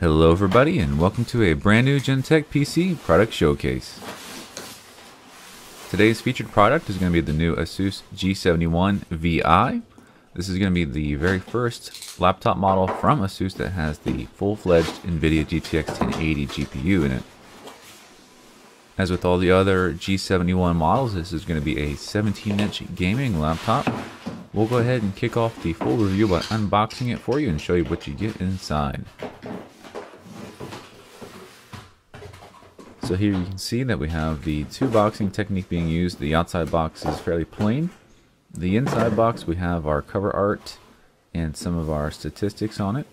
Hello everybody and welcome to a brand new Gentek PC product showcase. Today's featured product is going to be the new Asus G701VI. This is going to be the very first laptop model from Asus that has the full-fledged NVidia GTX1080 GPU in it. As with all the other G701 models, this is going to be a 17-inch gaming laptop. We'll go ahead and kick off the full review by unboxing it for you and show you what you get inside. So here you can see that we have the two boxing technique being used. The outside box is fairly plain. The inside box, we have our cover art and some of our statistics on it.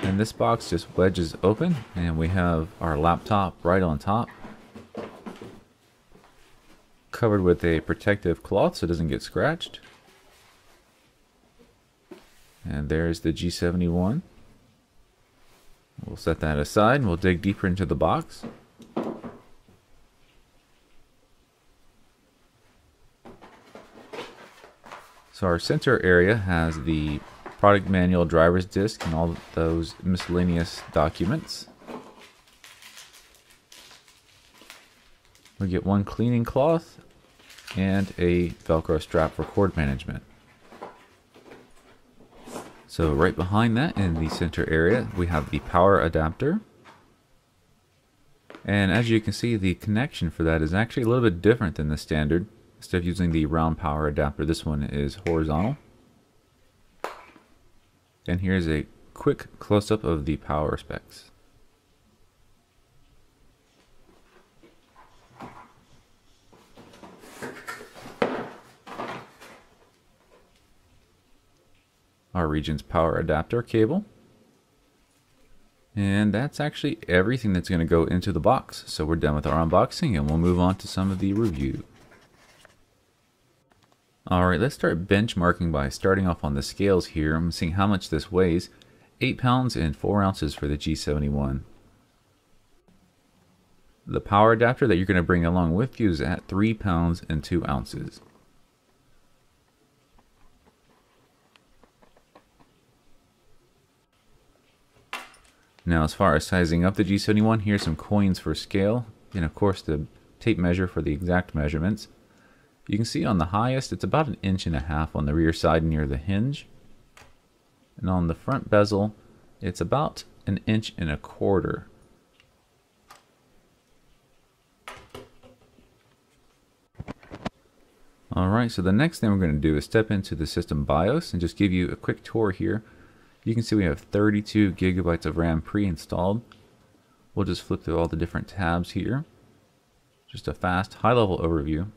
And this box just wedges open and we have our laptop right on top, covered with a protective cloth so it doesn't get scratched. And there's the G701. We'll set that aside and we'll dig deeper into the box. So our center area has the product manual, driver's disc, and all those miscellaneous documents. We get one cleaning cloth and a Velcro strap for cord management. So right behind that in the center area we have the power adapter. And as you can see, the connection for that is actually a little bit different than the standard. Instead of using the round power adapter, this one is horizontal. And here's a quick close-up of the power specs. Our Regions power adapter cable. And that's actually everything that's going to go into the box. So we're done with our unboxing and we'll move on to some of the review. Alright, let's start benchmarking by starting off on the scales here. I'm seeing how much this weighs. 8 pounds and 4 ounces for the G701. The power adapter that you're going to bring along with you is at 3 pounds and 2 ounces. Now as far as sizing up the G701, here's some coins for scale, and of course the tape measure for the exact measurements. You can see on the highest it's about 1.5 inches on the rear side near the hinge. And on the front bezel it's about 1.25 inches. Alright, so the next thing we're going to do is step into the system BIOS and just give you a quick tour here. You can see we have 32 gigabytes of RAM pre-installed. We'll just flip through all the different tabs here. Just a fast, high-level overview.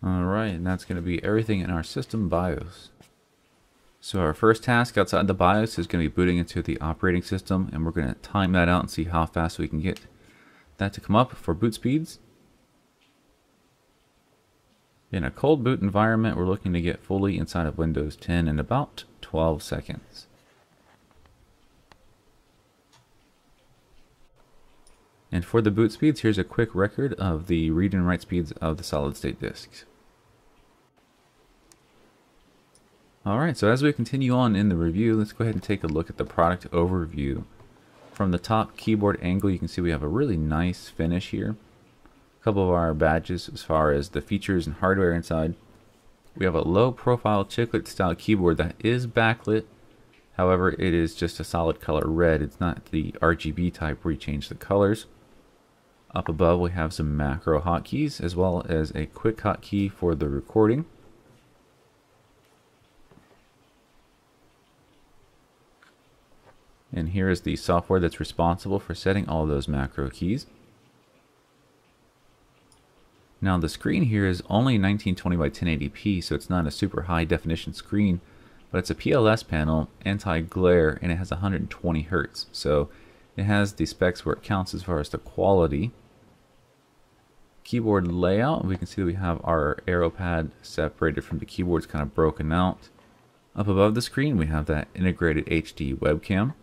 Alright, and that's going to be everything in our system BIOS. So our first task outside the BIOS is going to be booting into the operating system, and we're going to time that out and see how fast we can get that to come up for boot speeds. In a cold boot environment, we're looking to get fully inside of Windows 10 in about 12 seconds. And for the boot speeds, here's a quick record of the read and write speeds of the solid state disks. Alright, so as we continue on in the review, let's go ahead and take a look at the product overview. From the top keyboard angle, you can see we have a really nice finish here. A couple of our badges as far as the features and hardware inside. We have a low profile chiclet style keyboard that is backlit. However, it is just a solid color red. It's not the RGB type where you change the colors. Up above we have some macro hotkeys as well as a quick hotkey for the recording. And here is the software that's responsible for setting all those macro keys. Now the screen here is only 1920 by 1080p, so it's not a super high definition screen, but it's a PLS panel, anti-glare, and it has 120 Hz. So it has the specs where it counts as far as the quality. Keyboard layout, we can see that we have our arrow pad separated from the keyboards, kind of broken out. Up above the screen we have that integrated HD webcam.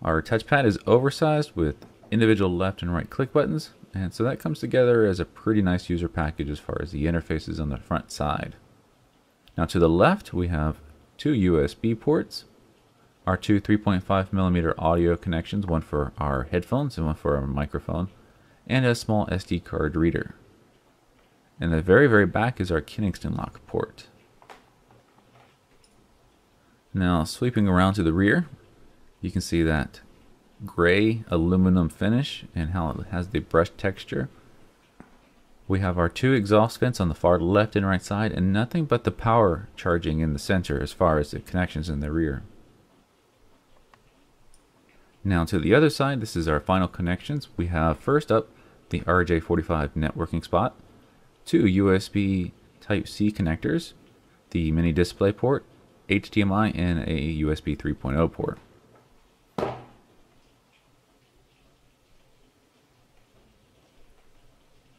Our touchpad is oversized with individual left and right click buttons, and so that comes together as a pretty nice user package as far as the interfaces on the front side. Now to the left we have two USB ports, our two 3.5mm audio connections, one for our headphones and one for our microphone, and a small SD card reader. And the very back is our Kingston lock port. Now sweeping around to the rear, you can see that gray aluminum finish and how it has the brushed texture. We have our two exhaust vents on the far left and right side, and nothing but the power charging in the center as far as the connections in the rear. Now to the other side, this is our final connections. We have first up the RJ45 networking spot, two USB Type-C connectors, the mini display port, HDMI, and a USB 3.0 port.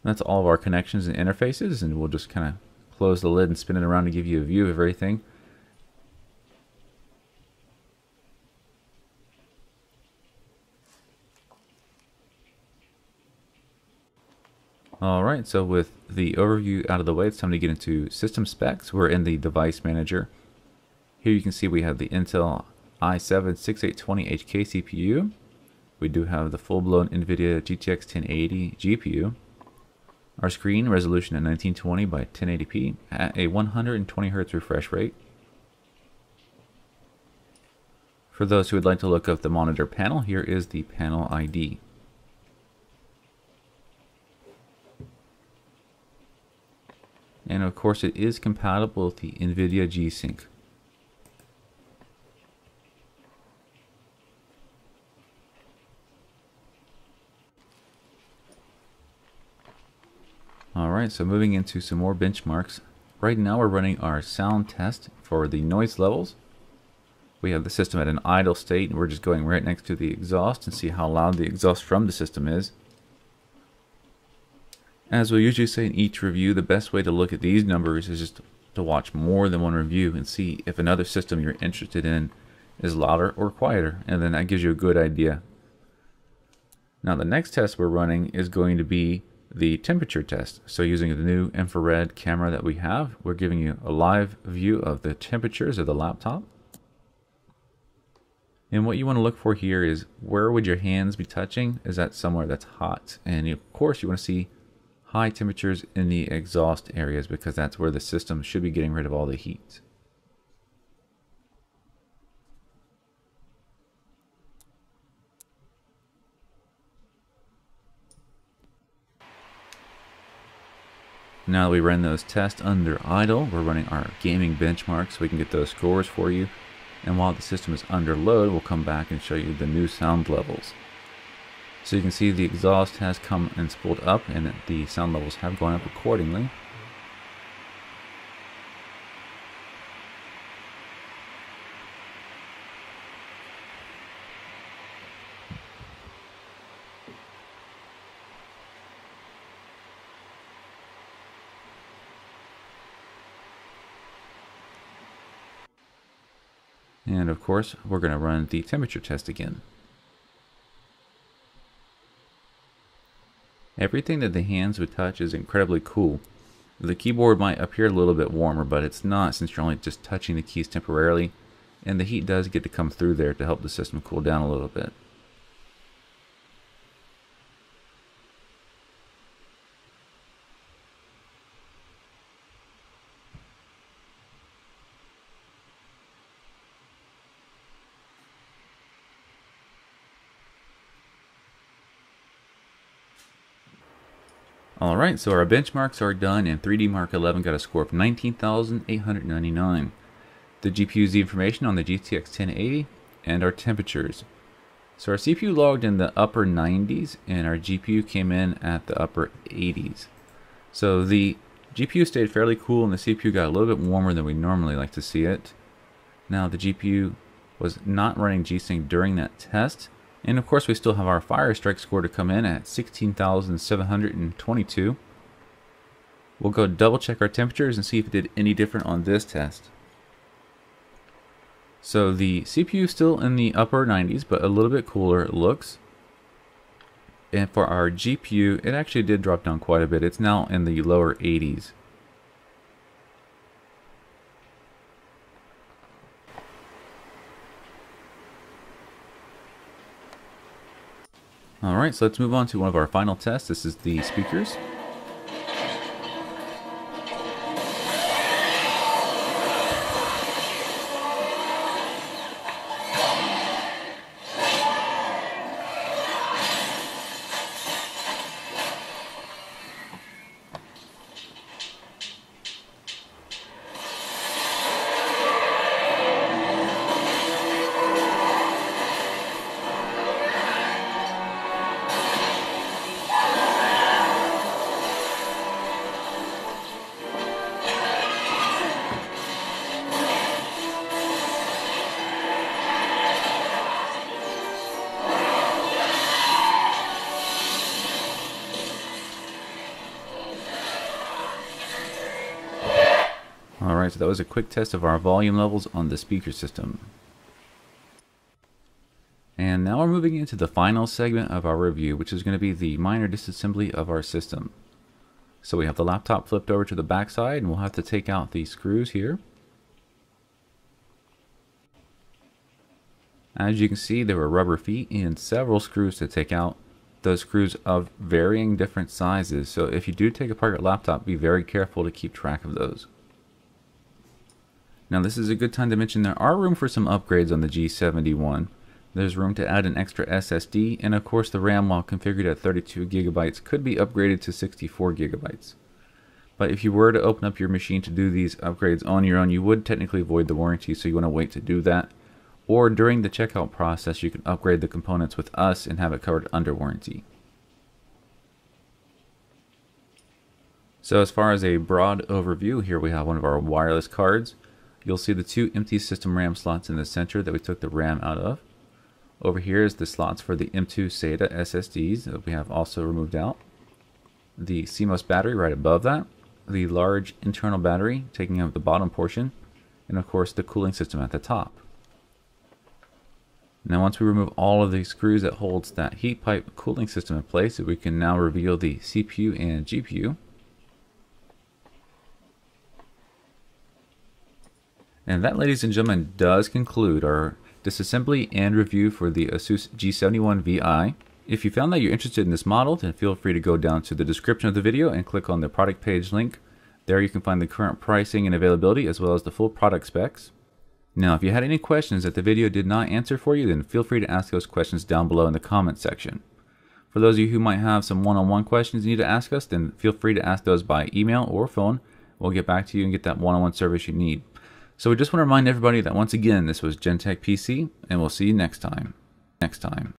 That's all of our connections and interfaces, and we'll just kind of close the lid and spin it around to give you a view of everything. Alright, so with the overview out of the way, it's time to get into system specs. We're in the device manager. Here you can see we have the Intel i7-6820HK CPU. We do have the full-blown NVidia GTX1080 GPU. Our screen resolution at 1920 by 1080p at a 120 Hz refresh rate. For those who would like to look up the monitor panel, here is the panel ID. And of course it is compatible with the NVIDIA G-Sync. Alright, so moving into some more benchmarks. Right now we're running our sound test for the noise levels. We have the system at an idle state, and we're just going right next to the exhaust and see how loud the exhaust from the system is. As we usually say in each review, the best way to look at these numbers is just to watch more than one review and see if another system you're interested in is louder or quieter, and then that gives you a good idea. Now the next test we're running is going to be the temperature test. So using the new infrared camera that we have, we're giving you a live view of the temperatures of the laptop. And what you want to look for here is, where would your hands be touching? Is that somewhere that's hot? And of course you want to see high temperatures in the exhaust areas, because that's where the system should be getting rid of all the heat. Now that we ran those tests under idle, we're running our gaming benchmark so we can get those scores for you. And while the system is under load, we'll come back and show you the new sound levels. So you can see the exhaust has come and spooled up, and the sound levels have gone up accordingly. And of course, we're going to run the temperature test again. Everything that the hands would touch is incredibly cool. The keyboard might appear a little bit warmer, but it's not, since you're only just touching the keys temporarily, and the heat does get to come through there to help the system cool down a little bit. Alright, so our benchmarks are done, and 3D Mark 11 got a score of 19,899. the GPU's information on the GTX 1080, and our temperatures. So our CPU logged in the upper 90s and our GPU came in at the upper 80s. So the GPU stayed fairly cool and the CPU got a little bit warmer than we normally like to see it. Now the GPU was not running G-Sync during that test. And of course we still have our Firestrike score to come in at 16,722. We'll go double check our temperatures and see if it did any different on this test. So the CPU is still in the upper 90s, but a little bit cooler it looks. And for our GPU, it actually did drop down quite a bit. It's now in the lower 80s. Alright, so let's move on to one of our final tests. This is the speakers. Alright, so that was a quick test of our volume levels on the speaker system. And now we're moving into the final segment of our review, which is going to be the minor disassembly of our system. So we have the laptop flipped over to the back side, and we'll have to take out the screws here. As you can see, there were rubber feet and several screws to take out. Those screws of varying different sizes, so if you do take apart your laptop, be very careful to keep track of those. Now this is a good time to mention there are room for some upgrades on the G71. There's room to add an extra SSD, and of course the RAM, while configured at 32 GB, could be upgraded to 64 GB. But if you were to open up your machine to do these upgrades on your own, you would technically void the warranty, so you want to wait to do that. Or during the checkout process, you can upgrade the components with us and have it covered under warranty. So as far as a broad overview, here we have one of our wireless cards. You'll see the two empty system RAM slots in the center that we took the RAM out of. Over here is the slots for the M2 SATA SSDs that we have also removed out. The CMOS battery right above that. The large internal battery taking up the bottom portion. And of course the cooling system at the top. Now once we remove all of the screws that holds that heat pipe cooling system in place, we can now reveal the CPU and GPU. And that, ladies and gentlemen, does conclude our disassembly and review for the Asus G701VI. If you found that you're interested in this model, then feel free to go down to the description of the video and click on the product page link. There you can find the current pricing and availability as well as the full product specs. Now, if you had any questions that the video did not answer for you, then feel free to ask those questions down below in the comment section. For those of you who might have some one-on-one questions you need to ask us, then feel free to ask those by email or phone. We'll get back to you and get that one-on-one service you need. So we just want to remind everybody that once again, this was Gen Tech PC, and we'll see you next time.